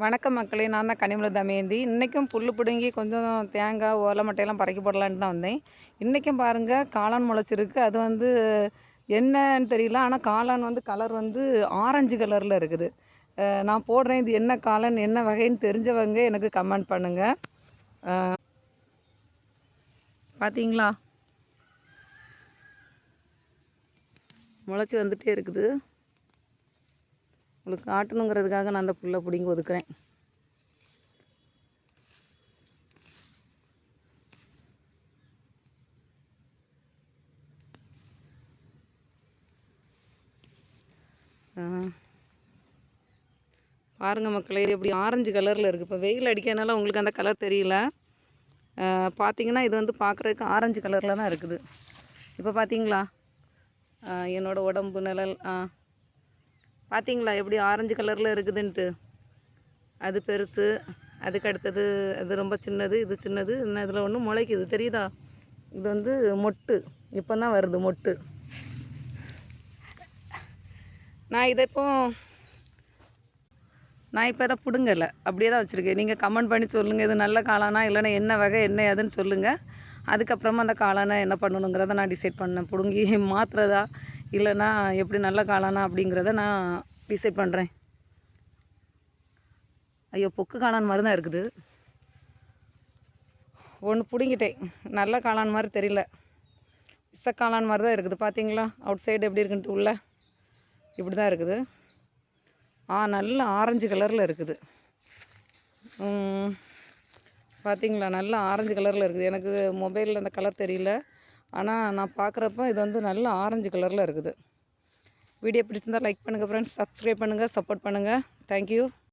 வணக்கம் மக்களே, நான் தான் கனிமொழி தமயந்தி. இன்றைக்கும் புல் பிடுங்கி கொஞ்சம் தேங்காய் ஓலை மட்டையெல்லாம் பறக்கி போடலான்ட்டு தான் வந்தேன். இன்றைக்கும் பாருங்கள் காளான் முளைச்சிருக்கு. அது வந்து என்னன்னு தெரியல, ஆனால் காளான் வந்து கலர் வந்து ஆரஞ்சு கலரில் இருக்குது. நான் போடுறேன், இது என்ன காளான் என்ன வகைன்னு தெரிஞ்சவங்க எனக்கு கமெண்ட் பண்ணுங்கள். பார்த்தீங்களா, முளைச்சி வந்துகிட்டே இருக்குது. உங்களுக்கு காட்டணுங்கிறதுக்காக நான் அந்த புல்லை பிடிங்கி ஒதுக்குறேன். பாருங்கள் மக்களே, இது எப்படி ஆரஞ்சு கலரில் இருக்குது. இப்போ வெயில் அடிக்கிறதுனால உங்களுக்கு அந்த கலர் தெரியல. பார்த்திங்கன்னா இது வந்து பார்க்குறதுக்கு ஆரஞ்சு கலரில் தான் இருக்குது. இப்போ பார்த்தீங்களா என்னோடய உடம்பு நிழல் பார்த்தீங்களா எப்படி ஆரஞ்சு கலரில் இருக்குதுன்ட்டு. அது பெருசு, அதுக்கு அடுத்தது அது ரொம்ப சின்னது, இது சின்னது, இன்னும் இதில் ஒன்று முளைக்குது தெரியுதா. இது வந்து மொட்டு, இப்போ தான் வருது மொட்டு. நான் இப்போ இதை பிடுங்கலை, அப்படியே தான் வச்சுருக்கேன். நீங்கள் கமெண்ட் பண்ணி சொல்லுங்கள், இது நல்ல காளானா இல்லைன்னா என்ன வகை என்ன ஏதுன்னு சொல்லுங்கள். அதுக்கப்புறமா அந்த காளானை என்ன பண்ணணுங்கிறத நான் டிசைட் பண்ணேன். பிடுங்கி மாற்றுறதா இல்லைன்னா எப்படி நல்ல காளானா அப்படிங்கிறத நான் டிசைட் பண்ணுறேன். ஐயோ, பொக்கு காளான் மாதிரி தான் இருக்குது. ஒன்று பிடுங்கிட்டேன், நல்ல காளான் மாதிரி தெரியல, காளான் மாதிரி தான் இருக்குது. பார்த்தீங்களா அவுட் சைடு எப்படி இருக்குன்ட்டு, உள்ள இப்படி தான் இருக்குது. நல்ல ஆரஞ்சு கலரில் இருக்குது. பார்த்தீங்களா, நல்ல ஆரஞ்சு கலரில் இருக்குது. எனக்கு மொபைலில் அந்த கலர் தெரியல, ஆனால் நான் பார்க்குறப்ப இது வந்து நல்ல ஆரஞ்சு கலரில் இருக்குது. வீடியோ பிடிச்சிருந்தால் லைக் பண்ணுங்கள் ஃப்ரெண்ட்ஸ், சப்ஸ்கிரைப் பண்ணுங்கள், சப்போர்ட் பண்ணுங்கள். தேங்க்யூ.